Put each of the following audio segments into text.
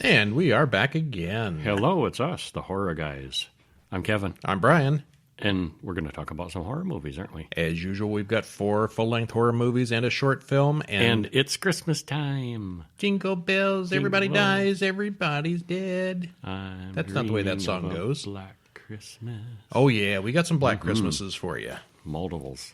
And we are back again. Hello, it's us, the Horror Guys. I'm Kevin. I'm Brian. And we're going to talk about some horror movies, aren't we? As usual, we've got 4 full-length horror movies and a short film. And it's Christmas time. Jingle bells, everybody dies, everybody's dead. That's not the way that song goes. Black Christmas. Oh, yeah, we got some Black Christmases for you. Multiples.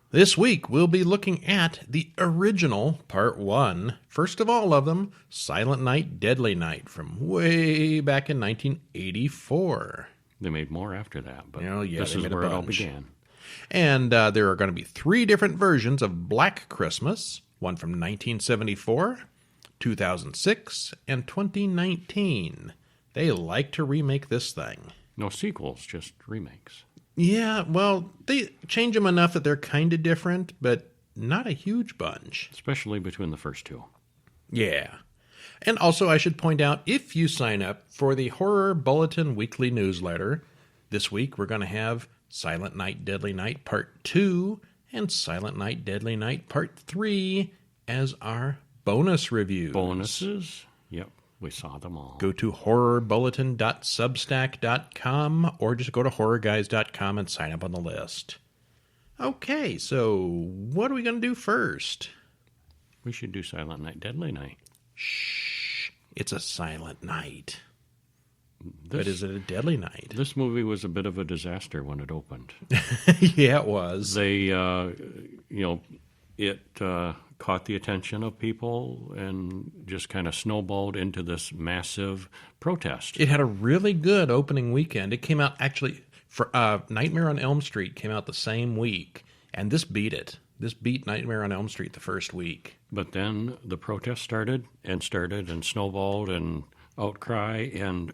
This week, we'll be looking at the original Part 1, first of all of them, Silent Night, Deadly Night, from way back in 1984. They made more after that, but this is where it all began. And there are going to be 3 different versions of Black Christmas, one from 1974, 2006, and 2019. They like to remake this thing. No sequels, just remakes. Yeah, well, they change them enough that they're kind of different, but not a huge bunch. Especially between the first 2. Yeah. And also, I should point out, if you sign up for the Horror Bulletin weekly newsletter, this week we're going to have Silent Night, Deadly Night Part 2 and Silent Night, Deadly Night Part 3 as our bonus reviews. Bonuses? Yep. We saw them all. Go to horrorbulletin.substack.com or just go to horrorguys.com and sign up on the list. Okay, so what are we going to do first? We should do Silent Night, Deadly Night. Shh. It's a silent night. But is it a deadly night? This movie was a bit of a disaster when it opened. Yeah, it was. They, it caught the attention of people and just kind of snowballed into this massive protest. It had a really good opening weekend. It came out actually for Nightmare on Elm Street came out the same week, and this beat it. This beat Nightmare on Elm Street the first week. But then the protest started and snowballed and outcry, and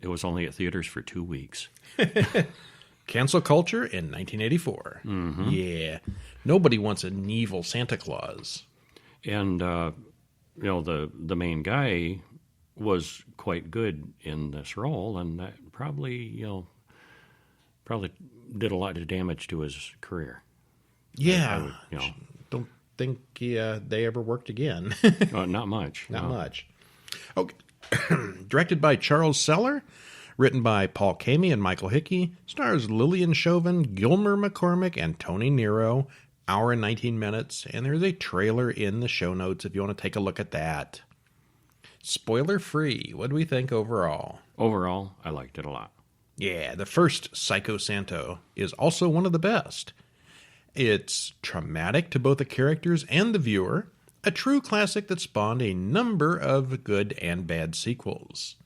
it was only at theaters for 2 weeks. Cancel culture in 1984. Mm-hmm. Yeah. Nobody wants an evil Santa Claus. And, the main guy was quite good in this role, and that probably did a lot of damage to his career. Yeah. Don't think they ever worked again. Not much. Not much. Okay. Directed by Charles Seller. Written by Paul Kamey and Michael Hickey. Stars Lillian Chauvin, Gilmer McCormick, and Tony Nero. Hour and 19 minutes. And there's a trailer in the show notes if you want to take a look at that. Spoiler free. What do we think overall? Overall, I liked it a lot. Yeah, the first Psycho Santo is also one of the best. It's traumatic to both the characters and the viewer. A true classic that spawned a number of good and bad sequels.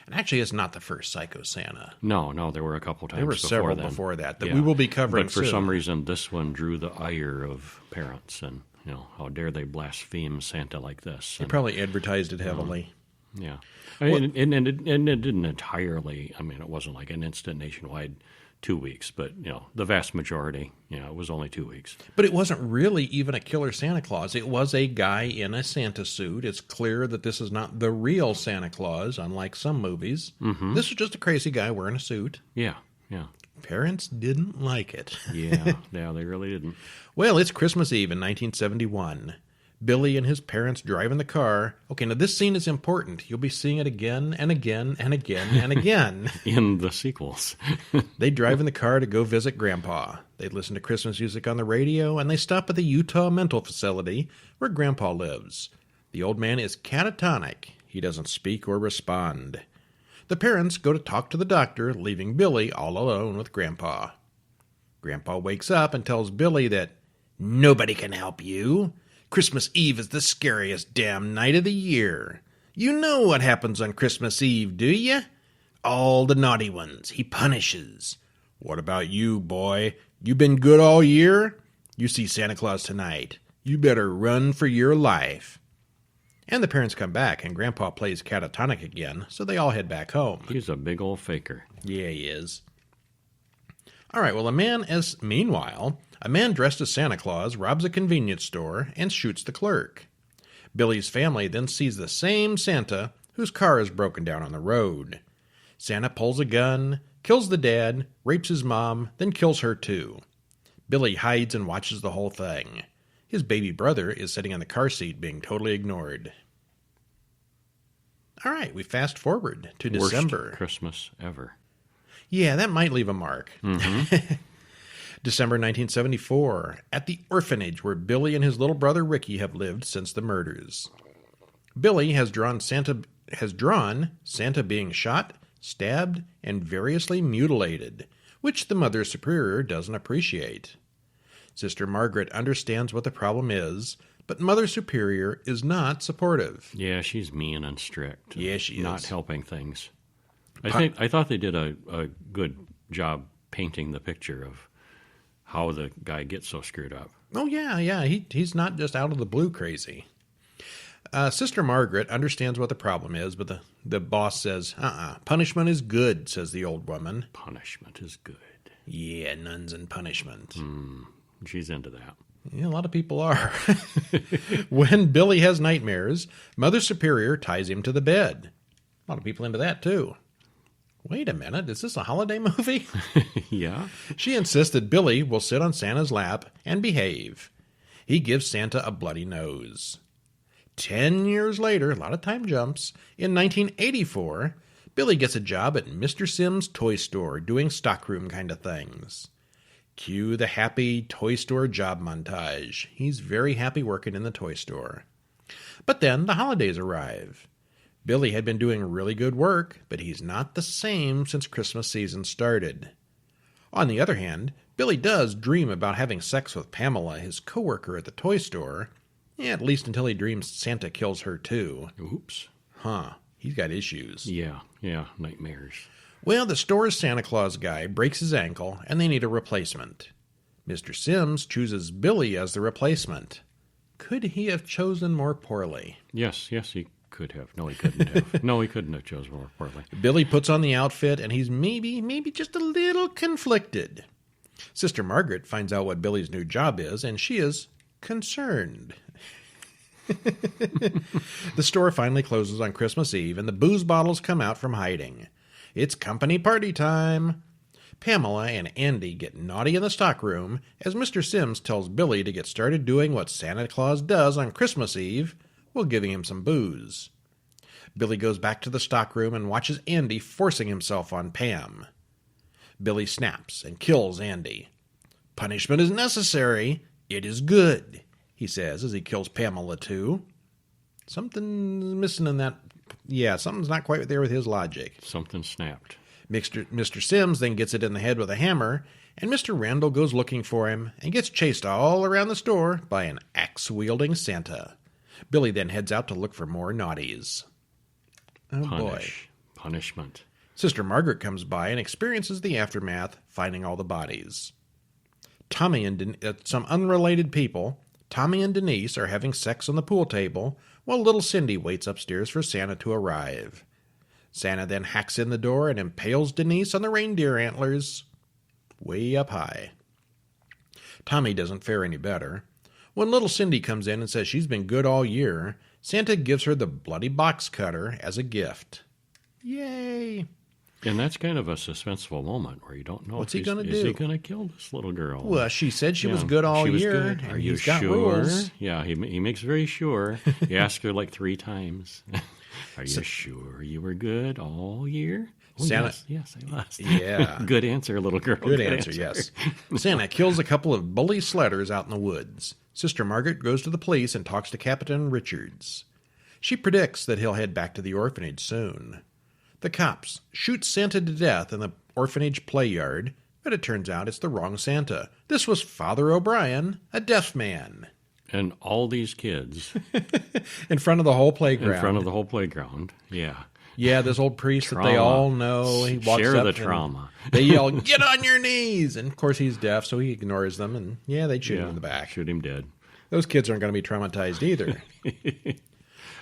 And actually, it's not the first Psycho Santa. No, there were a couple times. There were several before that we will be covering soon. But for some reason, this one drew the ire of parents, and how dare they blaspheme Santa like this? They probably advertised it heavily. Yeah, and it didn't entirely. I mean, it wasn't like an instant nationwide 2 weeks, but the vast majority, it was only 2 weeks. But it wasn't really even a killer Santa Claus. It was a guy in a Santa suit. It's clear that this is not the real Santa Claus, unlike some movies. Mm-hmm. This is just a crazy guy wearing a suit. Yeah. Parents didn't like it. Yeah, they really didn't. Well, it's Christmas Eve in 1971. Billy and his parents drive in the car. Okay, now this scene is important. You'll be seeing it again and again and again and again. In the sequels. They drive in the car to go visit Grandpa. They listen to Christmas music on the radio, and they stop at the Utah Mental Facility where Grandpa lives. The old man is catatonic. He doesn't speak or respond. The parents go to talk to the doctor, leaving Billy all alone with Grandpa. Grandpa wakes up and tells Billy that nobody can help you. Christmas Eve is the scariest damn night of the year. You know what happens on Christmas Eve, do you? All the naughty ones he punishes. What about you, boy? You been good all year? You see Santa Claus tonight. You better run for your life. And the parents come back, and Grandpa plays catatonic again, so they all head back home. He's a big old faker. Yeah, he is. All right, well, meanwhile, a man dressed as Santa Claus robs a convenience store and shoots the clerk. Billy's family then sees the same Santa whose car is broken down on the road. Santa pulls a gun, kills the dad, rapes his mom, then kills her too. Billy hides and watches the whole thing. His baby brother is sitting in the car seat being totally ignored. All right, we fast forward to Worst December. Christmas ever. Yeah, that might leave a mark. Mm-hmm. December 1974, at the orphanage where Billy and his little brother Ricky have lived since the murders. Billy has drawn Santa being shot, stabbed, and variously mutilated, which the Mother Superior doesn't appreciate. Sister Margaret understands what the problem is, but Mother Superior is not supportive. Yeah, she's mean and strict. Yeah, she is. Not helping things. I thought they did a good job painting the picture of how the guy gets so screwed up. Oh, yeah. He's not just out of the blue crazy. Sister Margaret understands what the problem is, but the boss says, punishment is good, says the old woman. Punishment is good. Yeah, nuns and punishment. She's into that. Yeah, a lot of people are. When Billy has nightmares, Mother Superior ties him to the bed. A lot of people into that, too. Wait a minute, is this a holiday movie? Yeah. She insists that Billy will sit on Santa's lap and behave. He gives Santa a bloody nose. 10 years later, a lot of time jumps, in 1984, Billy gets a job at Mr. Sim's toy store doing stockroom kind of things. Cue the happy toy store job montage. He's very happy working in the toy store. But then the holidays arrive. Billy had been doing really good work, but he's not the same since Christmas season started. On the other hand, Billy does dream about having sex with Pamela, his coworker at the toy store, at least until he dreams Santa kills her too. Oops. He's got issues. Yeah, nightmares. Well, the store's Santa Claus guy breaks his ankle, and they need a replacement. Mr. Sims chooses Billy as the replacement. Could he have chosen more poorly? Yes, he could have. No, he couldn't have. No, he couldn't have chosen more poorly. Billy puts on the outfit, and he's maybe just a little conflicted. Sister Margaret finds out what Billy's new job is, and she is concerned. The store finally closes on Christmas Eve, and the booze bottles come out from hiding. It's company party time. Pamela and Andy get naughty in the stockroom as Mr. Sims tells Billy to get started doing what Santa Claus does on Christmas Eve while giving him some booze. Billy goes back to the stockroom and watches Andy forcing himself on Pam. Billy snaps and kills Andy. Punishment is necessary. It is good, he says as he kills Pamela too. Something's missing in that. Yeah, something's not quite there with his logic. Something snapped. Mr. Sims then gets it in the head with a hammer, and Mr. Randall goes looking for him and gets chased all around the store by an axe-wielding Santa. Billy then heads out to look for more naughties. Oh, boy. Punishment. Sister Margaret comes by and experiences the aftermath, finding all the bodies. Some unrelated people, Tommy and Denise, are having sex on the pool table, while little Cindy waits upstairs for Santa to arrive. Santa then hacks in the door and impales Denise on the reindeer antlers way up high. Tommy doesn't fare any better. When little Cindy comes in and says she's been good all year, Santa gives her the bloody box cutter as a gift. Yay! And that's kind of a suspenseful moment where you don't know what's he going to do. Is he going to kill this little girl? Well, she said she was good all year. Good. Are you sure? Rules. Yeah, he makes very sure. He asked her like 3 times. Are you sure you were good all year? Oh, Santa, yes, I was. Yeah. Good answer, little girl. Good answer, yes. Santa kills a couple of bully sledders out in the woods. Sister Margaret goes to the police and talks to Captain Richards. She predicts that he'll head back to the orphanage soon. The cops shoot Santa to death in the orphanage play yard, but it turns out it's the wrong Santa. This was Father O'Brien, a deaf man. And all these kids. In front of the whole playground. In front of the whole playground, yeah. Yeah, this old priest that they all know. He walks Share up the trauma. They yell, "Get on your knees!" And, of course, he's deaf, so he ignores them. And, they shoot him in the back. Shoot him dead. Those kids aren't going to be traumatized either.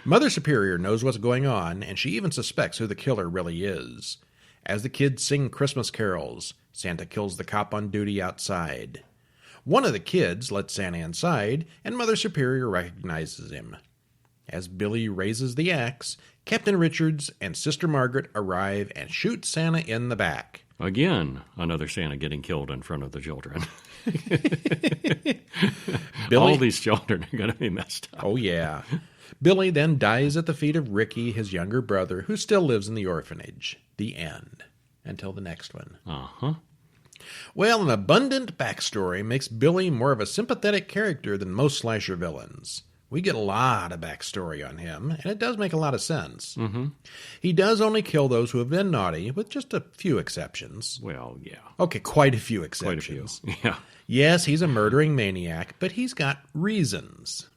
Mother Superior knows what's going on, and she even suspects who the killer really is. As the kids sing Christmas carols, Santa kills the cop on duty outside. One of the kids lets Santa inside, and Mother Superior recognizes him. As Billy raises the axe, Captain Richards and Sister Margaret arrive and shoot Santa in the back. Again, another Santa getting killed in front of the children. All these children are going to be messed up. Oh, yeah. Billy then dies at the feet of Ricky, his younger brother, who still lives in the orphanage. The end. Until the next one. Uh-huh. Well, an abundant backstory makes Billy more of a sympathetic character than most slasher villains. We get a lot of backstory on him, and it does make a lot of sense. Mm-hmm. He does only kill those who have been naughty, with just a few exceptions. Well, yeah. Okay, quite a few exceptions. Quite a few, yeah. Yes, he's a murdering maniac, but he's got reasons.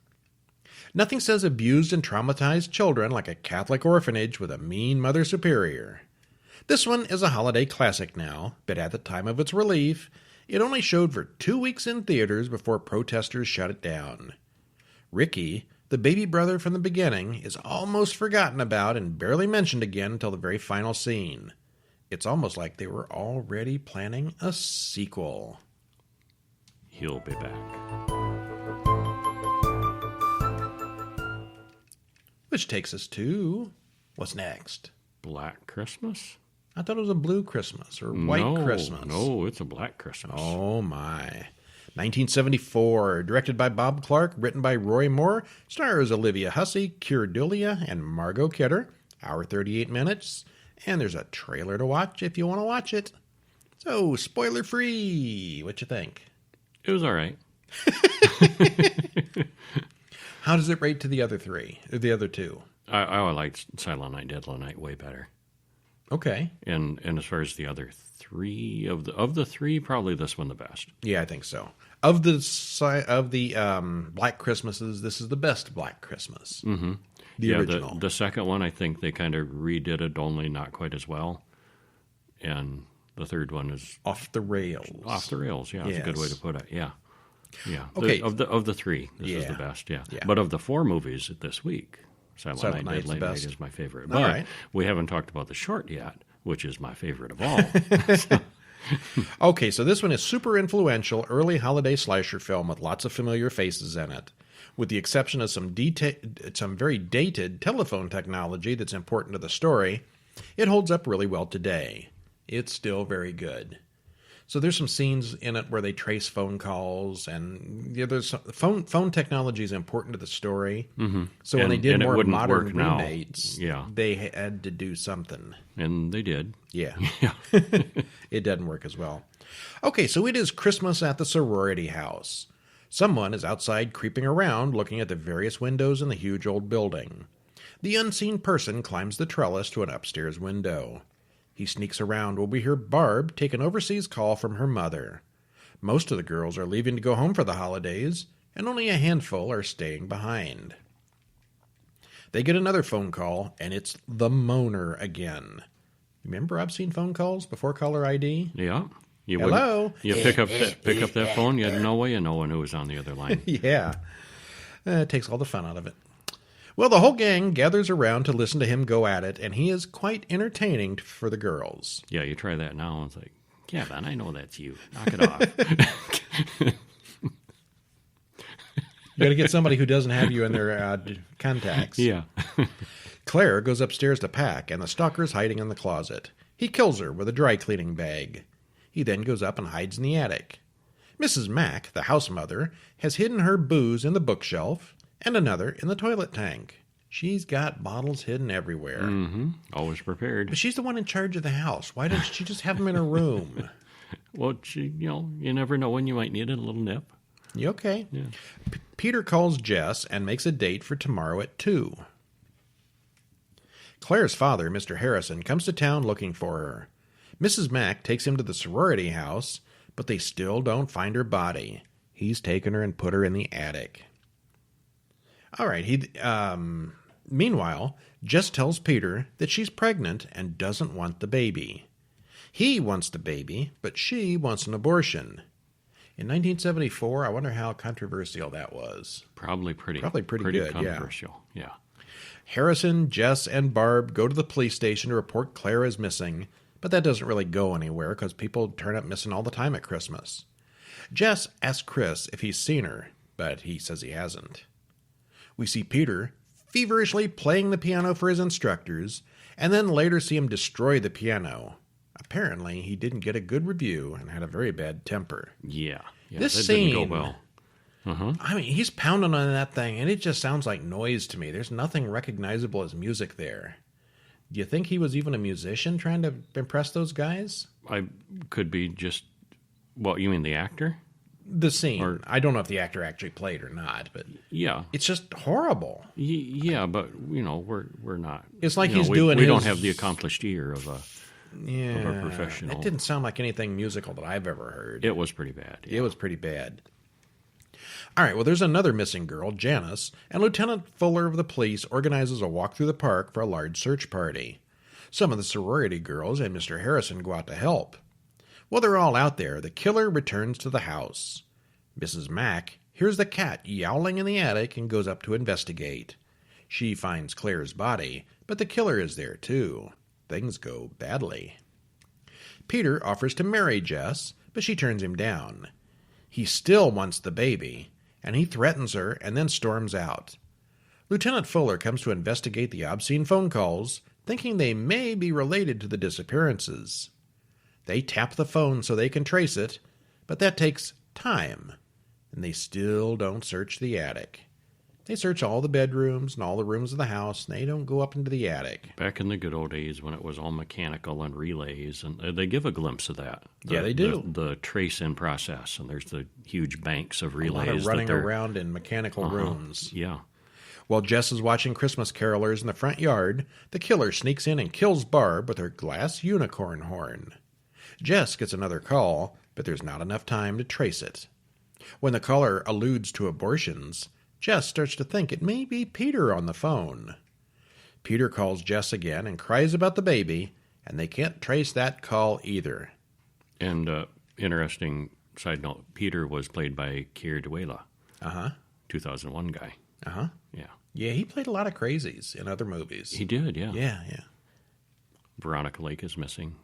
Nothing says abused and traumatized children like a Catholic orphanage with a mean mother superior. This one is a holiday classic now, but at the time of its release, it only showed for 2 weeks in theaters before protesters shut it down. Ricky, the baby brother from the beginning, is almost forgotten about and barely mentioned again until the very final scene. It's almost like they were already planning a sequel. He'll be back. Which takes us to... what's next? Black Christmas? I thought it was a blue Christmas or white Christmas. No, it's a Black Christmas. Oh, my. 1974, directed by Bob Clark, written by Roy Moore, stars Olivia Hussey, Keir Dullea, and Margot Kidder. Hour 38 minutes, and there's a trailer to watch if you want to watch it. So, spoiler-free. What you think? It was all right. How does it rate to the other three, or the other two? I liked Silent Night, Deadly Night way better. Okay. And as far as the other three, of the three, probably this one the best. Yeah, I think so. Of the Black Christmases, this is the best Black Christmas. Mm-hmm. The original. The second one, I think they kind of redid it, only not quite as well. And the third one is off the rails. Off the rails, yeah. That's a good way to put it. Yeah. Yeah. Okay. Of the three, this is the best, yeah. But of the four movies this week, Silent Night, Deadly Night is my favorite. But we haven't talked about the short yet, which is my favorite of all. Okay, so this one is super influential early holiday slasher film with lots of familiar faces in it. With the exception of some very dated telephone technology that's important to the story, it holds up really well today. It's still very good. So there's some scenes in it where they trace phone calls, and there's phone technology is important to the story. Mm-hmm. So when they did more modern remakes, they had to do something. And they did. Yeah. It doesn't work as well. Okay, so it is Christmas at the sorority house. Someone is outside creeping around, looking at the various windows in the huge old building. The unseen person climbs the trellis to an upstairs window. He sneaks around while we hear Barb take an overseas call from her mother. Most of the girls are leaving to go home for the holidays, and only a handful are staying behind. They get another phone call, and it's the moaner again. Remember I've seen phone calls before caller ID? Yeah. Hello? You pick up that phone, you had no way of knowing who was on the other line. Yeah. It takes all the fun out of it. Well, the whole gang gathers around to listen to him go at it, and he is quite entertaining for the girls. Yeah, you try that now, and it's like, Kevin, I know that's you. Knock it off. You got to get somebody who doesn't have you in their contacts. Yeah. Claire goes upstairs to pack, and the stalker's hiding in the closet. He kills her with a dry cleaning bag. He then goes up and hides in the attic. Mrs. Mack, the house mother, has hidden her booze in the bookshelf, and another in the toilet tank. She's got bottles hidden everywhere. Mm-hmm. Always prepared. But she's the one in charge of the house. Why doesn't she just have them in her room? Well, you never know when you might need a little nip. You okay? Yeah. Peter calls Jess and makes a date for tomorrow at 2. Claire's father, Mr. Harrison, comes to town looking for her. Mrs. Mack takes him to the sorority house, but they still don't find her body. He's taken her and put her in the attic. All right. Meanwhile, Jess tells Peter that she's pregnant and doesn't want the baby. He wants the baby, but she wants an abortion. In 1974, I wonder how controversial that was. Probably pretty good, controversial. Yeah. Harrison, Jess, and Barb go to the police station to report Claire is missing, but that doesn't really go anywhere because people turn up missing all the time at Christmas. Jess asks Chris if he's seen her, but he says he hasn't. We see Peter feverishly playing the piano for his instructors, and then later see him destroy the piano. Apparently, he didn't get a good review and had a very bad temper. Yeah, this that scene didn't go well. I mean, he's pounding on that thing, and it just sounds like noise to me. There's nothing recognizable as music there. Do you think he was even a musician trying to impress those guys? I could be just... Well, you mean the actor? The scene. I don't know if the actor actually played or not, but yeah, it's just horrible. Yeah, but we're not. It's like he's doing. We don't have the accomplished ear of a professional. It didn't sound like anything musical that I've ever heard. It was pretty bad. Yeah. It was pretty bad. All right, well, there's another missing girl, Janice, and Lieutenant Fuller of the police organizes a walk through the park for a large search party. Some of the sorority girls and Mr. Harrison go out to help. While they're all out there, the killer returns to the house. Mrs. Mack hears the cat yowling in the attic and goes up to investigate. She finds Claire's body, but the killer is there too. Things go badly. Peter offers to marry Jess, but she turns him down. He still wants the baby, and he threatens her and then storms out. Lieutenant Fuller comes to investigate the obscene phone calls, thinking they may be related to the disappearances. They tap the phone so they can trace it, but that takes time, and they still don't search the attic. They search all the bedrooms and all the rooms of the house, and they don't go up into the attic. Back in the good old days when it was all mechanical and relays, and they give a glimpse of that. They do. The trace-in process, and there's the huge banks of relays. A lot of running around in mechanical rooms. Yeah. While Jess is watching Christmas carolers in the front yard, the killer sneaks in and kills Barb with her glass unicorn horn. Jess gets another call, but there's not enough time to trace it. When the caller alludes to abortions, Jess starts to think it may be Peter on the phone. Peter calls Jess again and cries about the baby, and they can't trace that call either. And interesting side note, Peter was played by Keir Duela. 2001 guy. Yeah. Yeah, he played a lot of crazies in other movies. He did, yeah. Yeah. Veronica Lake is missing.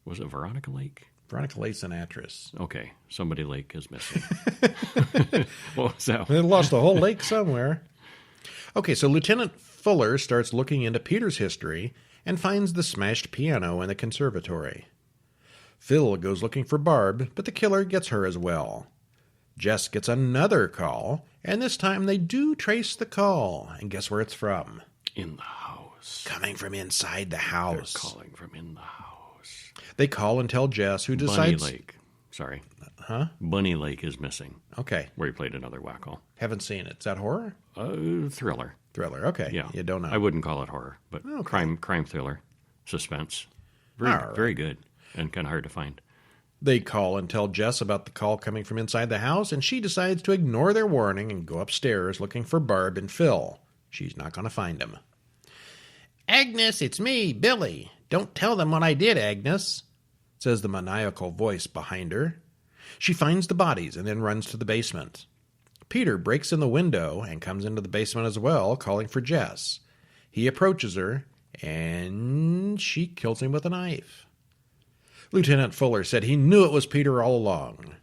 Was it Veronica Lake? Veronica Lake's an actress. Okay, somebody Lake is missing. What was that? They lost the whole lake somewhere. Okay, so Lieutenant Fuller starts looking into Peter's history and finds the smashed piano in the conservatory. Phil goes looking for Barb, but the killer gets her as well. Jess gets another call, and this time they do trace the call. And guess where it's from? In the house. Coming from inside the house. They're calling from in the house. They call and tell Jess, who decides... Bunny Lake. Sorry. Huh? Bunny Lake is missing. Okay. Where he played another wacko. Haven't seen it. Is that horror? Thriller. Thriller, okay. Yeah. You don't know. I wouldn't call it horror, but crime thriller, suspense. Very good, and kind of hard to find. They call and tell Jess about the call coming from inside the house, and she decides to ignore their warning and go upstairs looking for Barb and Phil. She's not going to find them. Agnes, it's me, Billy. Don't tell them what I did, Agnes, says the maniacal voice behind her. She finds the bodies and then runs to the basement. Peter breaks in the window and comes into the basement as well, calling for Jess. He approaches her, and she kills him with a knife. Lieutenant Fuller said he knew it was Peter all along.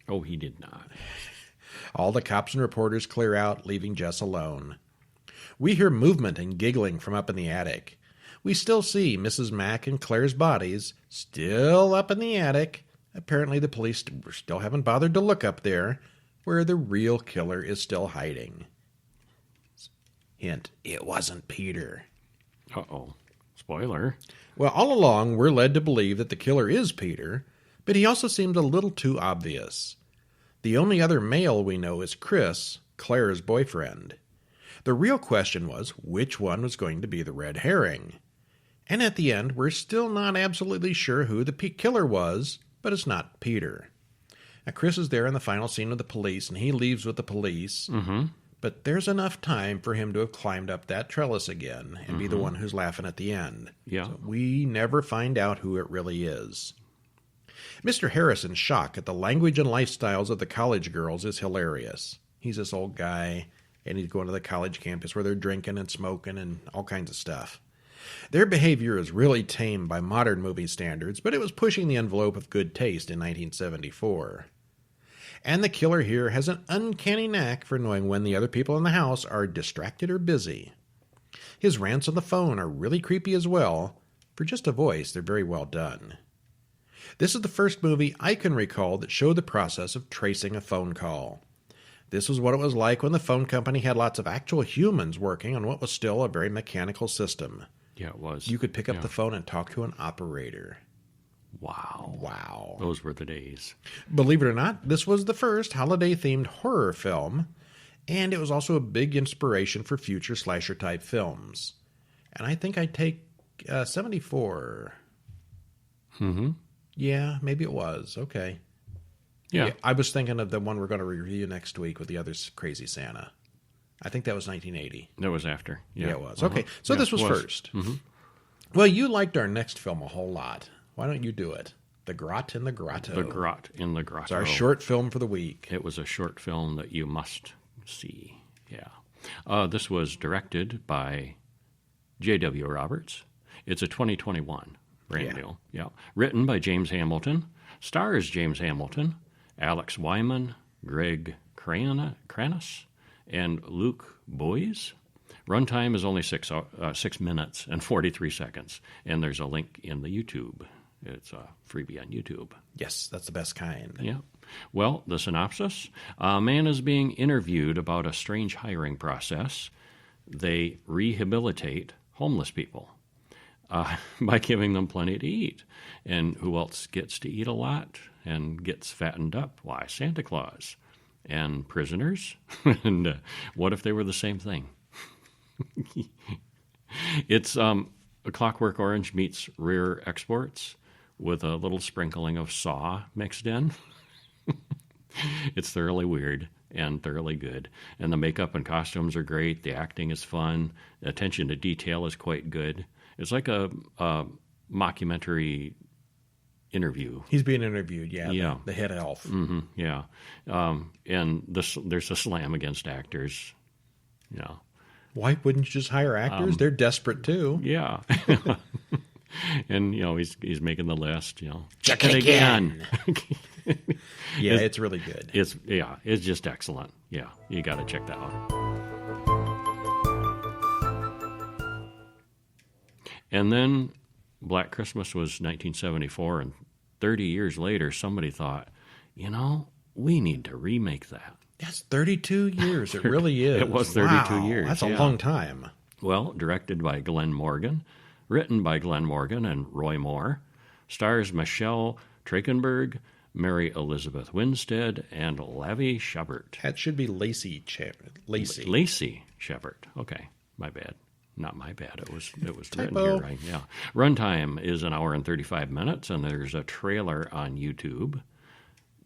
Oh, he did not. All the cops and reporters clear out, leaving Jess alone. We hear movement and giggling from up in the attic. We still see Mrs. Mack and Claire's bodies, still up in the attic. Apparently the police still haven't bothered to look up there, where the real killer is still hiding. Hint, it wasn't Peter. Uh-oh. Spoiler. Well, all along, we're led to believe that the killer is Peter, but he also seems a little too obvious. The only other male we know is Chris, Claire's boyfriend. The real question was, which one was going to be the red herring? And at the end, we're still not absolutely sure who the killer was, but it's not Peter. Now, Chris is there in the final scene with the police, and he leaves with the police. But there's enough time for him to have climbed up that trellis again and be the one who's laughing at the end. Yeah. So we never find out who it really is. Mr. Harrison's shock at the language and lifestyles of the college girls is hilarious. He's this old guy, and he's going to the college campus where they're drinking and smoking and all kinds of stuff. Their behavior is really tame by modern movie standards, but it was pushing the envelope of good taste in 1974. And the killer here has an uncanny knack for knowing when the other people in the house are distracted or busy. His rants on the phone are really creepy as well. For just a voice, they're very well done. This is the first movie I can recall that showed the process of tracing a phone call. This was what it was like when the phone company had lots of actual humans working on what was still a very mechanical system. Yeah, it was. You could pick up the phone and talk to an operator. Wow. Those were the days. Believe it or not, this was the first holiday-themed horror film, and it was also a big inspiration for future slasher-type films. And I think I'd take 74. Mm-hmm. Yeah, maybe it was. Okay. Yeah. I was thinking of the one we're going to review next week with the other Crazy Santa. I think that was 1980. That was after. Yeah, it was. Okay, so this was first. Mm-hmm. Well, you liked our next film a whole lot. Why don't you do it? The Grot in the Grotto. The Grot in the Grotto. It's our short film for the week. It was a short film that you must see. Yeah. This was directed by J.W. Roberts. It's a 2021 brand new. Yeah. Written by James Hamilton. Stars James Hamilton, Alex Wyman, Greg Kranis, and Luke Boyes. Runtime is only 6 minutes and 43 seconds, and there's a link in the YouTube. It's a freebie on YouTube. Yes, that's the best kind. Yeah. Well, the synopsis. A man is being interviewed about a strange hiring process. They rehabilitate homeless people by giving them plenty to eat. And who else gets to eat a lot and gets fattened up? Why, Santa Claus. And prisoners? And what if they were the same thing? It's a Clockwork Orange meets Rear Exports with a little sprinkling of Saw mixed in. It's thoroughly weird and thoroughly good. And the makeup and costumes are great. The acting is fun. The attention to detail is quite good. It's like a mockumentary interview. He's being interviewed, yeah. The head elf. Mm-hmm, yeah. And there's a slam against actors. Yeah. Why wouldn't you just hire actors? They're desperate too. Yeah. And, he's making the list, Check it again. Yeah, it's really good. It's just excellent. Yeah, you got to check that out. And then Black Christmas was 1974, and 30 years later, somebody thought, we need to remake that. That's 32 years. It really is. It was 32 years. That's a long time. Well, directed by Glenn Morgan, written by Glenn Morgan and Roy Moore, stars Michelle Trachtenberg, Mary Elizabeth Winstead, and Lavi Shepard. That should be Lacey Shepard. Okay, my bad. Not my bad. It was Typo. Written here, right? Yeah. Runtime is 1 hour and 35 minutes, and there's a trailer on YouTube.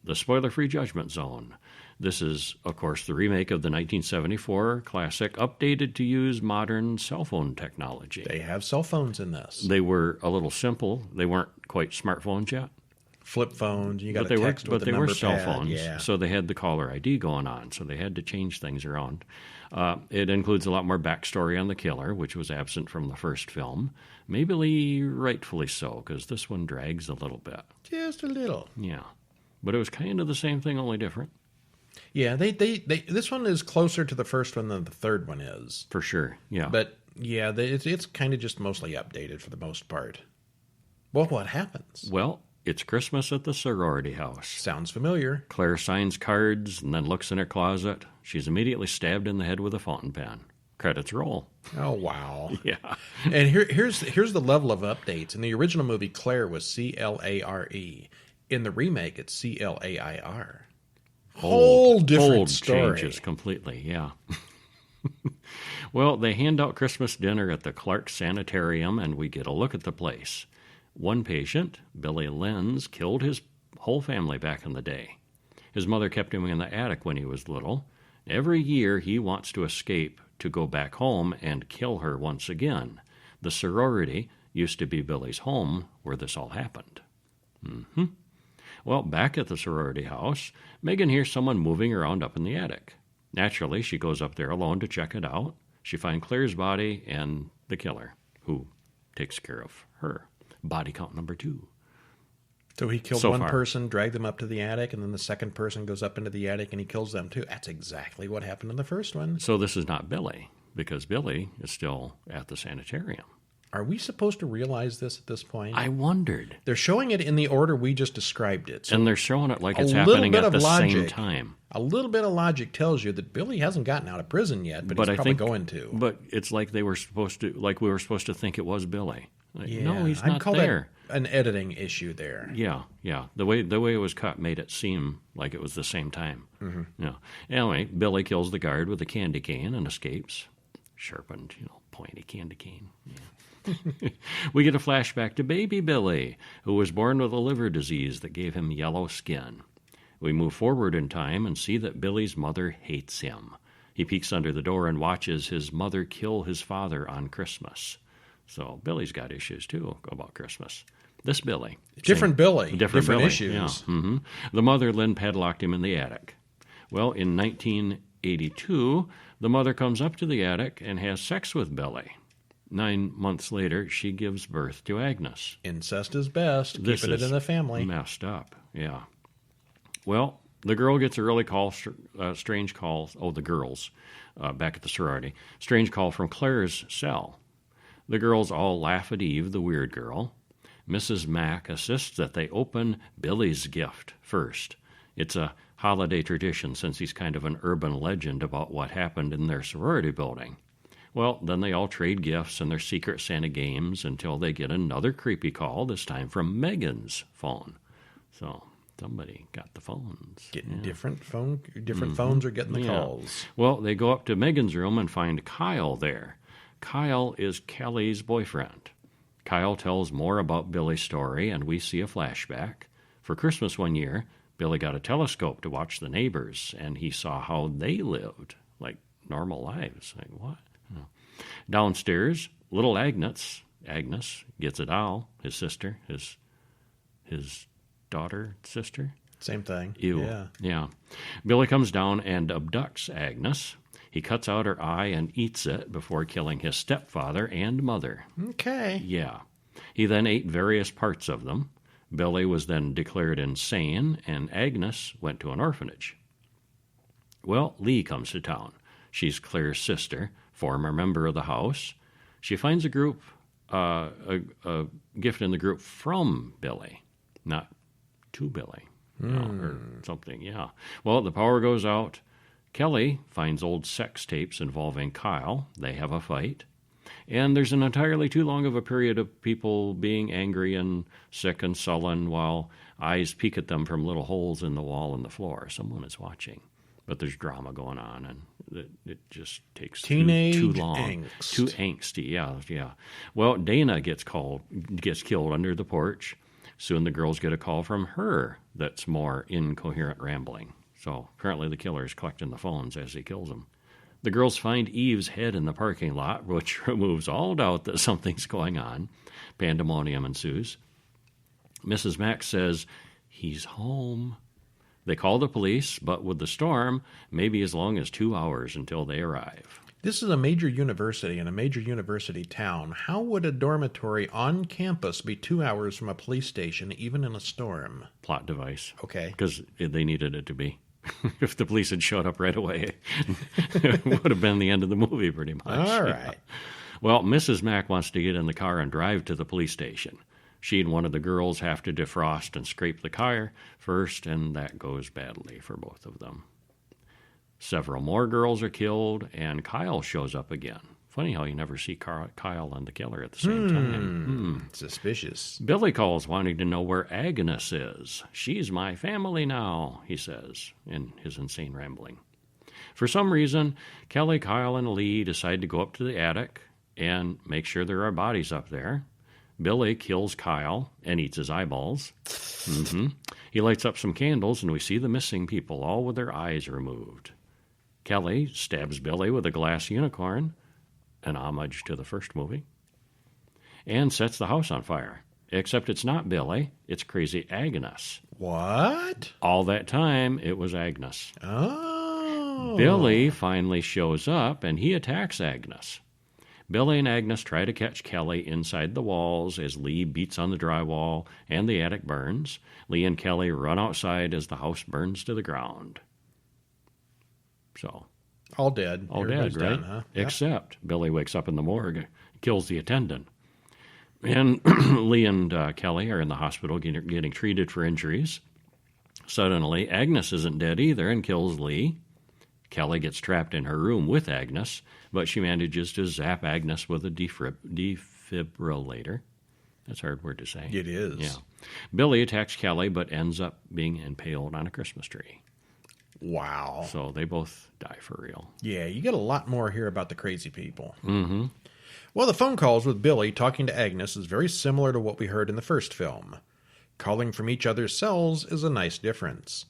The spoiler-free Judgment Zone. This is, of course, the remake of the 1974 classic, updated to use modern cell phone technology. They have cell phones in this. They were a little simple. They weren't quite smartphones yet. Flip phones. You got to text with the number pad. But they were cell phones, yeah. So they had the caller ID going on, so they had to change things around. It includes a lot more backstory on the killer, which was absent from the first film. Maybe rightfully so, because this one drags a little bit. Just a little. Yeah. But it was kind of the same thing, only different. Yeah, they this one is closer to the first one than the third one is. For sure, yeah. But, yeah, it's kind of just mostly updated for the most part. Well, what happens? Well, it's Christmas at the sorority house. Sounds familiar. Claire signs cards and then looks in her closet. She's immediately stabbed in the head with a fountain pen. Credits roll. Oh, wow. Yeah. And here's the level of updates. In the original movie, Claire was C-L-A-R-E. In the remake, it's C-L-A-I-R. Whole different story. Changes completely, yeah. Well, they hand out Christmas dinner at the Clark Sanitarium, and we get a look at the place. One patient, Billy Lenz, killed his whole family back in the day. His mother kept him in the attic when he was little. Every year he wants to escape to go back home and kill her once again. The sorority used to be Billy's home where this all happened. Mm-hmm. Well, back at the sorority house, Megan hears someone moving around up in the attic. Naturally, she goes up there alone to check it out. She finds Claire's body and the killer, who takes care of her. Body count number 2. So he killed one person, dragged them up to the attic, and then the second person goes up into the attic and he kills them too. That's exactly what happened in the first one. So this is not Billy, because Billy is still at the sanitarium. Are we supposed to realize this at this point? I wondered. They're showing it in the order we just described it. So And they're showing it like it's a little happening bit at of the same logic. time. A little bit of logic tells you that Billy hasn't gotten out of prison yet, but he's probably going to. But it's like we were supposed to think it was Billy. Like, Yeah, no, he's I'd not call there. that an editing issue there. Yeah. The way it was cut made it seem like it was the same time. Mm-hmm. Yeah. Anyway, Billy kills the guard with a candy cane and escapes. Sharpened, pointy candy cane. Yeah. We get a flashback to baby Billy, who was born with a liver disease that gave him yellow skin. We move forward in time and see that Billy's mother hates him. He peeks under the door and watches his mother kill his father on Christmas. So Billy's got issues, too, about Christmas. This Billy. Different Billy. Different Billy, issues. Yeah. Mm-hmm. The mother, Lynn, padlocked him in the attic. Well, in 1982, the mother comes up to the attic and has sex with Billy. 9 months later, she gives birth to Agnes. Incest is best. This Keeping it in the family. Messed up, yeah. Well, the girl gets a really strange call. Oh, the girls, back at the sorority. Strange call from Claire's cell. The girls all laugh at Eve, the weird girl. Mrs. Mack assists that they open Billy's gift first. It's a holiday tradition since he's kind of an urban legend about what happened in their sorority building. Well, then they all trade gifts and their Secret Santa games until they get another creepy call, this time from Megan's phone. So somebody got the phones. Getting different phones are getting the calls. Well, they go up to Megan's room and find Kyle there. Kyle is Kelly's boyfriend. Kyle tells more about Billy's story, and we see a flashback. For Christmas one year, Billy got a telescope to watch the neighbors, and he saw how they lived, like normal lives. Like, what? No. Downstairs, little Agnes gets a doll, his sister, his daughter, sister. Same thing. Ew. Yeah. Billy comes down and abducts Agnes. He cuts out her eye and eats it before killing his stepfather and mother. Okay. Yeah. He then ate various parts of them. Billy was then declared insane, and Agnes went to an orphanage. Well, Lee comes to town. She's Claire's sister, former member of the house. She finds a gift in the group from Billy, not to Billy, or something, yeah. Well, the power goes out. Kelly finds old sex tapes involving Kyle. They have a fight. And there's an entirely too long of a period of people being angry and sick and sullen while eyes peek at them from little holes in the wall and the floor. Someone is watching. But there's drama going on, and it just takes too long. Angst. Too angsty, yeah. Well, Dana gets killed under the porch. Soon the girls get a call from her that's more incoherent rambling. So apparently the killer is collecting the phones as he kills them. The girls find Eve's head in the parking lot, which removes all doubt that something's going on. Pandemonium ensues. Mrs. Mack says, he's home. They call the police, but with the storm, maybe as long as 2 hours until they arrive. This is a major university in a major university town. How would a dormitory on campus be 2 hours from a police station, even in a storm? Plot device. Okay. Because they needed it to be. If the police had showed up right away, it would have been the end of the movie pretty much. All right. Well, Mrs. Mack wants to get in the car and drive to the police station. She and one of the girls have to defrost and scrape the car first, and that goes badly for both of them. Several more girls are killed, and Kyle shows up again. Funny how you never see Kyle and the killer at the same time. Suspicious. Billy calls wanting to know where Agnes is. She's my family now, he says in his insane rambling. For some reason, Kelly, Kyle, and Lee decide to go up to the attic and make sure there are bodies up there. Billy kills Kyle and eats his eyeballs. He lights up some candles, and we see the missing people, all with their eyes removed. Kelly stabs Billy with a glass unicorn, an homage to the first movie, and sets the house on fire. Except it's not Billy, it's crazy Agnes. What? All that time, it was Agnes. Oh. Billy finally shows up, and he attacks Agnes. Billy and Agnes try to catch Kelly inside the walls as Lee beats on the drywall and the attic burns. Lee and Kelly run outside as the house burns to the ground. So... all dead. All Everybody's dead, right? Done, huh? Except Billy wakes up in the morgue, kills the attendant. And Lee and Kelly are in the hospital getting treated for injuries. Suddenly, Agnes isn't dead either and kills Lee. Kelly gets trapped in her room with Agnes, but she manages to zap Agnes with a defibrillator. That's a hard word to say. It is. Yeah. Billy attacks Kelly, but ends up being impaled on a Christmas tree. Wow. So they both die for real. Yeah, you get a lot more here about the crazy people. Mm-hmm. Well, the phone calls with Billy talking to Agnes is very similar to what we heard in the first film. Calling from each other's cells is a nice difference.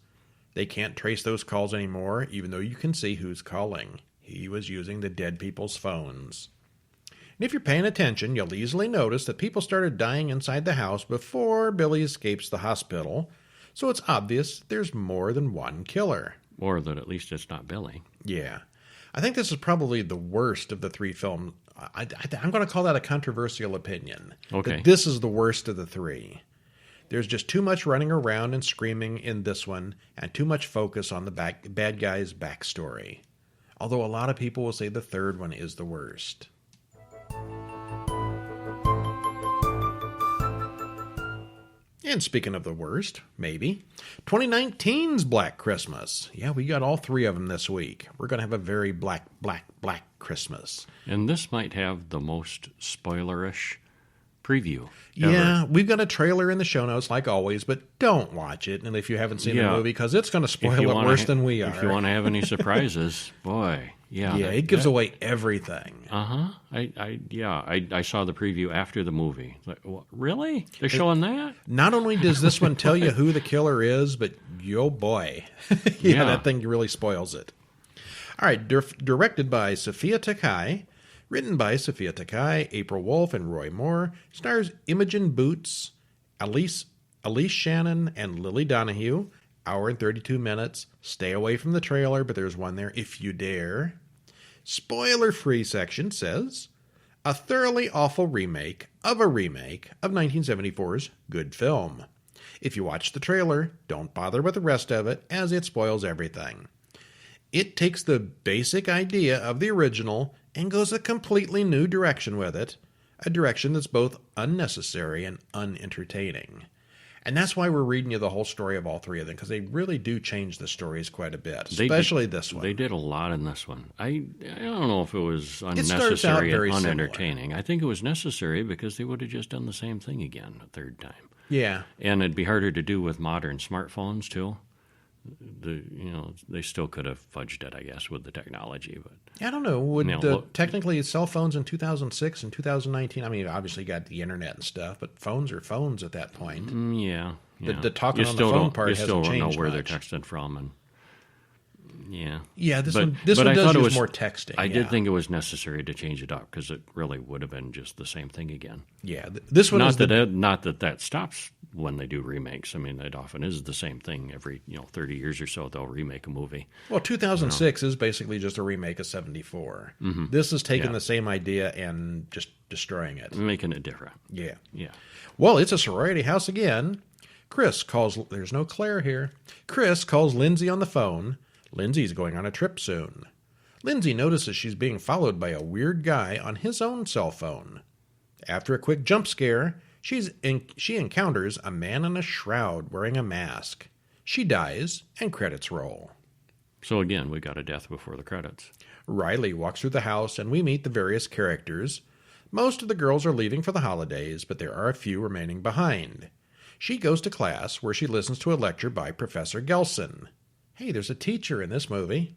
They can't trace those calls anymore, even though you can see who's calling. He was using the dead people's phones. And if you're paying attention, you'll easily notice that people started dying inside the house before Billy escapes the hospital, so it's obvious there's more than one killer. Or that at least it's not Billy. Yeah. I think this is probably the worst of the three films. I'm going to call that a controversial opinion. Okay. That this is the worst of the three. There's just too much running around and screaming in this one, and too much focus on the bad guy's backstory. Although a lot of people will say the third one is the worst. And speaking of the worst, maybe, 2019's Black Christmas. Yeah, we got all three of them this week. We're going to have a very black Christmas. And this might have the most spoilerish preview Yeah, ever. we've got a trailer in the show notes, like always, but don't watch it. And if you haven't seen the movie, because it's going to spoil it worse than we are. If you want to have any surprises, boy, yeah, it gives away everything. I saw the preview after the movie. Like, really? They're showing that? Not only does this one tell you who the killer is, but yo boy, that thing really spoils it. All right, directed by Sophia Takai, written by Sophia Takai, April Wolf, and Roy Moore, stars Imogen Boots, Elise Shannon, and Lily Donahue. Hour and 32 minutes. Stay away from the trailer, but there's one there if you dare. Spoiler-free section says, a thoroughly awful remake of 1974's good film. If you watch the trailer, don't bother with the rest of it, as it spoils everything. It takes the basic idea of the original and goes a completely new direction with it, a direction that's both unnecessary and unentertaining. And that's why we're reading you the whole story of all three of them, because they really do change the stories quite a bit, especially this one. They did a lot in this one. I don't know if it was unnecessary and unentertaining. Similar. I think it was necessary because they would have just done the same thing again a third time. Yeah. And it'd be harder to do with modern smartphones, too. They still could have fudged it, I guess, with the technology. But I don't know. Technically, cell phones in 2006 and 2019, I mean, obviously got the internet and stuff, but phones are phones at that point. Yeah. The talking on the phone part hasn't changed much. You still don't know where they're texting from. And this one does use more texting. I did think it was necessary to change it up because it really would have been just the same thing again. Yeah, this one not that stops when they do remakes. I mean, it often is the same thing. Every 30 years or so, they'll remake a movie. Well, 2006 is basically just a remake of 74. Mm-hmm. This is taking the same idea and just destroying it, making it different. Yeah. Well, it's a sorority house again. Chris calls. There's no Claire here. Chris calls Lindsay on the phone. Lindsay's going on a trip soon. Lindsay notices she's being followed by a weird guy on his own cell phone. After a quick jump scare, she encounters a man in a shroud wearing a mask. She dies, and credits roll. So again, we got a death before the credits. Riley walks through the house, and we meet the various characters. Most of the girls are leaving for the holidays, but there are a few remaining behind. She goes to class, where she listens to a lecture by Professor Gelson. Hey, there's a teacher in this movie.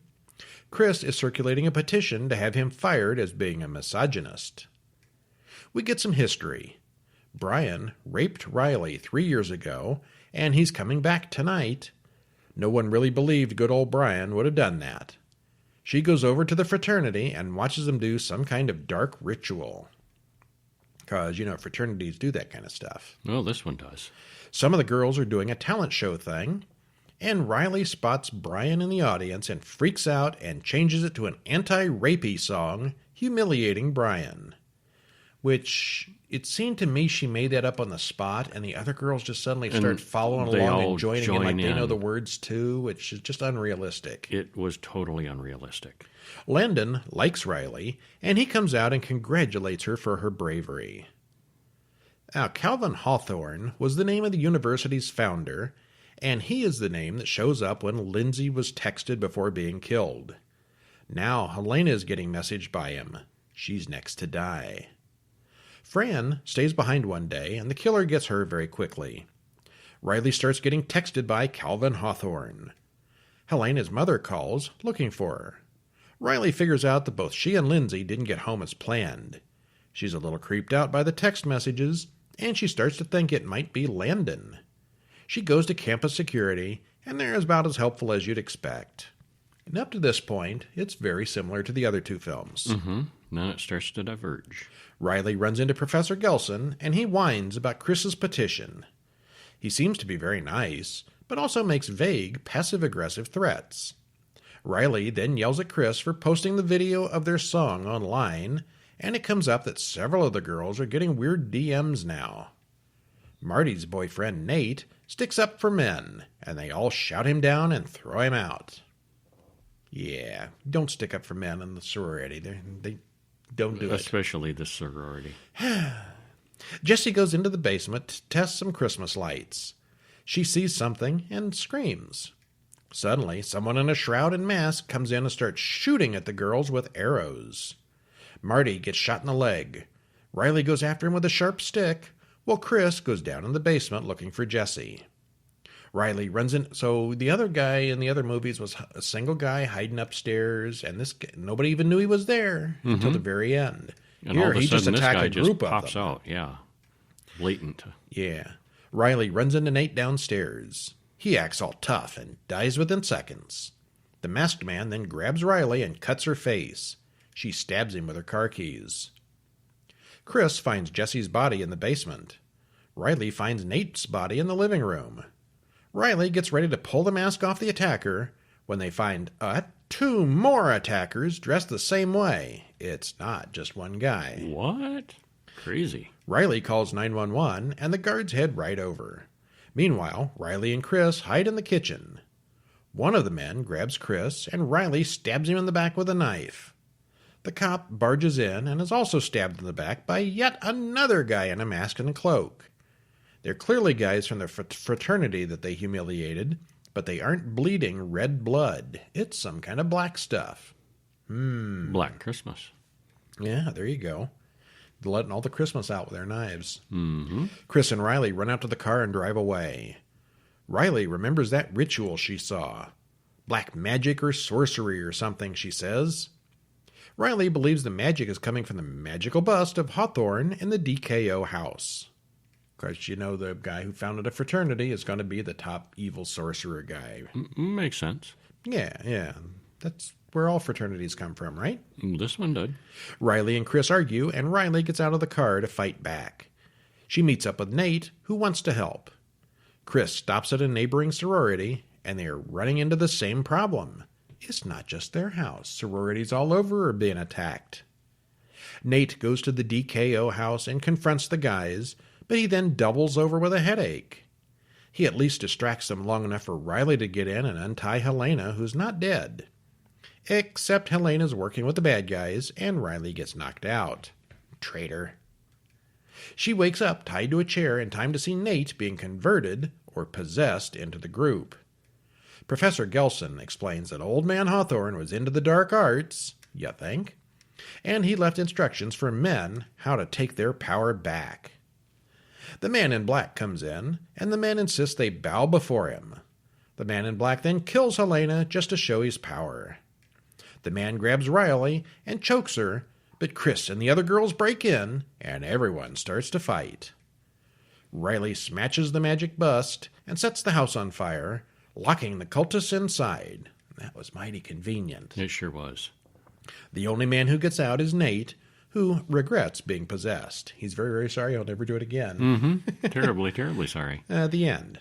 Chris is circulating a petition to have him fired as being a misogynist. We get some history. Brian raped Riley 3 years ago, and he's coming back tonight. No one really believed good old Brian would have done that. She goes over to the fraternity and watches them do some kind of dark ritual. Because, fraternities do that kind of stuff. Well, this one does. Some of the girls are doing a talent show thing, and Riley spots Brian in the audience and freaks out and changes it to an anti-rapey song, humiliating Brian. Which, it seemed to me she made that up on the spot, and the other girls just suddenly start following along and joining in like they know the words too, which is just unrealistic. It was totally unrealistic. Landon likes Riley, and he comes out and congratulates her for her bravery. Now, Calvin Hawthorne was the name of the university's founder, and he is the name that shows up when Lindsay was texted before being killed. Now, Helena is getting messaged by him. She's next to die. Fran stays behind one day, and the killer gets her very quickly. Riley starts getting texted by Calvin Hawthorne. Helena's mother calls, looking for her. Riley figures out that both she and Lindsay didn't get home as planned. She's a little creeped out by the text messages, and she starts to think it might be Landon. She goes to campus security, and they're about as helpful as you'd expect. And up to this point, it's very similar to the other two films. Then it starts to diverge. Riley runs into Professor Gelson, and he whines about Chris's petition. He seems to be very nice, but also makes vague, passive-aggressive threats. Riley then yells at Chris for posting the video of their song online, and it comes up that several of the girls are getting weird DMs now. Marty's boyfriend, Nate, sticks up for men, and they all shout him down and throw him out. Yeah, don't stick up for men in the sorority. They don't do it. Especially the sorority. Jessie goes into the basement to test some Christmas lights. She sees something and screams. Suddenly, someone in a shroud and mask comes in and starts shooting at the girls with arrows. Marty gets shot in the leg. Riley goes after him with a sharp stick, while Chris goes down in the basement looking for Jessie. Riley runs in. So the other guy in the other movies was a single guy hiding upstairs, and this guy, nobody even knew he was there until the very end. And Here, all of a he just sudden, attacked this guy a group just of pops them. out. Yeah. Blatant. Yeah. Riley runs into Nate downstairs. He acts all tough and dies within seconds. The masked man then grabs Riley and cuts her face. She stabs him with her car keys. Chris finds Jessie's body in the basement. Riley finds Nate's body in the living room. Riley gets ready to pull the mask off the attacker when they find two more attackers dressed the same way. It's not just one guy. What? Crazy. Riley calls 911, and the guards head right over. Meanwhile, Riley and Chris hide in the kitchen. One of the men grabs Chris, and Riley stabs him in the back with a knife. The cop barges in and is also stabbed in the back by yet another guy in a mask and a cloak. They're clearly guys from the fraternity that they humiliated, but they aren't bleeding red blood. It's some kind of black stuff. Black Christmas. Yeah, there you go. They're letting all the Christmas out with their knives. Mm-hmm. Chris and Riley run out to the car and drive away. Riley remembers that ritual she saw. Black magic or sorcery or something, she says. Riley believes the magic is coming from the magical bust of Hawthorne in the DKO house. Of course, you know the guy who founded a fraternity is going to be the top evil sorcerer guy. Makes sense. Yeah. That's where all fraternities come from, right? This one did. Riley and Chris argue, and Riley gets out of the car to fight back. She meets up with Nate, who wants to help. Chris stops at a neighboring sorority, and they are running into the same problem. It's not just their house. Sororities all over are being attacked. Nate goes to the DKO house and confronts the guys, but he then doubles over with a headache. He at least distracts them long enough for Riley to get in and untie Helena, who's not dead. Except Helena's working with the bad guys, and Riley gets knocked out. Traitor. She wakes up tied to a chair in time to see Nate being converted, or possessed, into the group. Professor Gelson explains that Old Man Hawthorne was into the dark arts, you think, and he left instructions for men how to take their power back. The man in black comes in, and the men insist they bow before him. The man in black then kills Helena just to show his power. The man grabs Riley and chokes her, but Chris and the other girls break in, and everyone starts to fight. Riley smashes the magic bust and sets the house on fire, locking the cultists inside. That was mighty convenient. It sure was. The only man who gets out is Nate, who regrets being possessed. He's very, very sorry he'll never do it again. Mm-hmm. Terribly, terribly sorry. The end.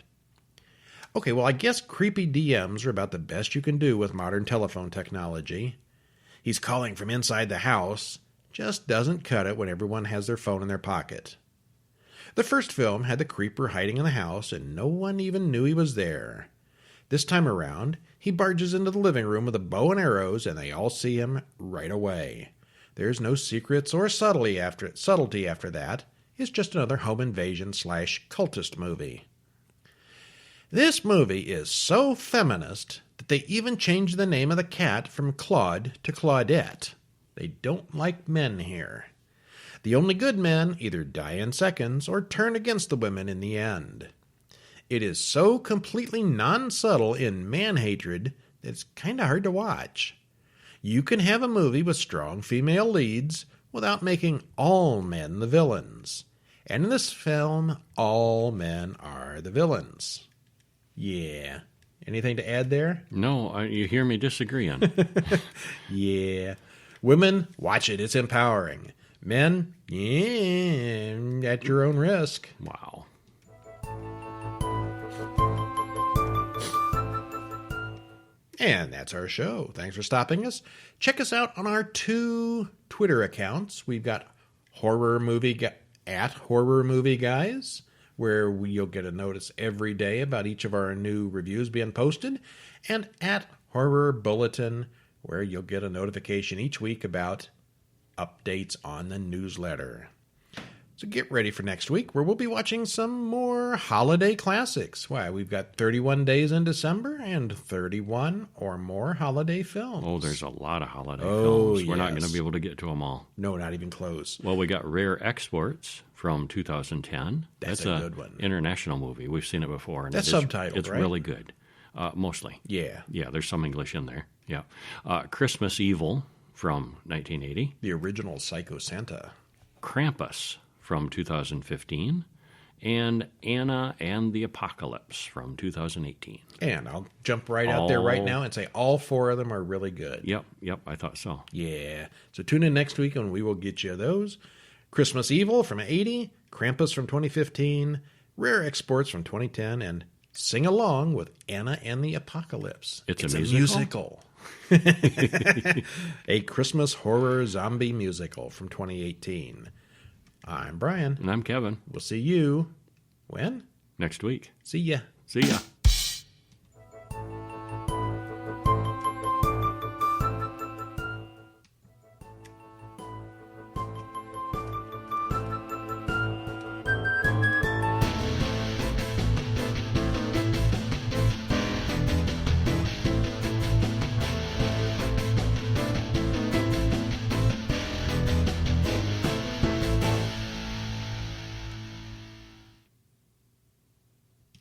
Okay, well, I guess creepy DMs are about the best you can do with modern telephone technology. He's calling from inside the house. Just doesn't cut it when everyone has their phone in their pocket. The first film had the creeper hiding in the house, and no one even knew he was there. This time around, he barges into the living room with a bow and arrows, and they all see him right away. There's no secrets or subtlety after that. is just another home invasion / cultist movie. This movie is so feminist that they even changed the name of the cat from Claude to Claudette. They don't like men here. The only good men either die in seconds or turn against the women in the end. It is so completely non-subtle in man-hatred that it's kind of hard to watch. You can have a movie with strong female leads without making all men the villains. And in this film, all men are the villains. Yeah. Anything to add there? No, you hear me disagreeing. Yeah. Women, watch it. It's empowering. Men, yeah, at your own risk. Wow. And that's our show. Thanks for stopping us. Check us out on our 2 Twitter accounts. We've got at Horror Movie Guys, where you'll get a notice every day about each of our new reviews being posted, and at Horror Bulletin, where you'll get a notification each week about updates on the newsletter. So get ready for next week, where we'll be watching some more holiday classics. Why, we've got 31 days in December and 31 or more holiday films. Oh, there's a lot of holiday films. We're not yes. going to be able to get to them all. No, not even close. Well, we got Rare Exports from 2010. That's a good one. International movie. We've seen it before. And That's subtitled, it's right? really good. Mostly. Yeah. Yeah, there's some English in there. Yeah. Christmas Evil from 1980. The original Psycho Santa. Krampus from 2015. And Anna and the Apocalypse from 2018. And I'll jump right out there right now and say all 4 of them are really good. Yep, I thought so. Yeah. So tune in next week and we will get you those. Christmas Evil from 80, Krampus from 2015, Rare Exports from 2010, and Sing Along with Anna and the Apocalypse. It's a a musical. A Christmas horror zombie musical from 2018. I'm Brian. And I'm Kevin. We'll see you when? Next week. See ya. See ya.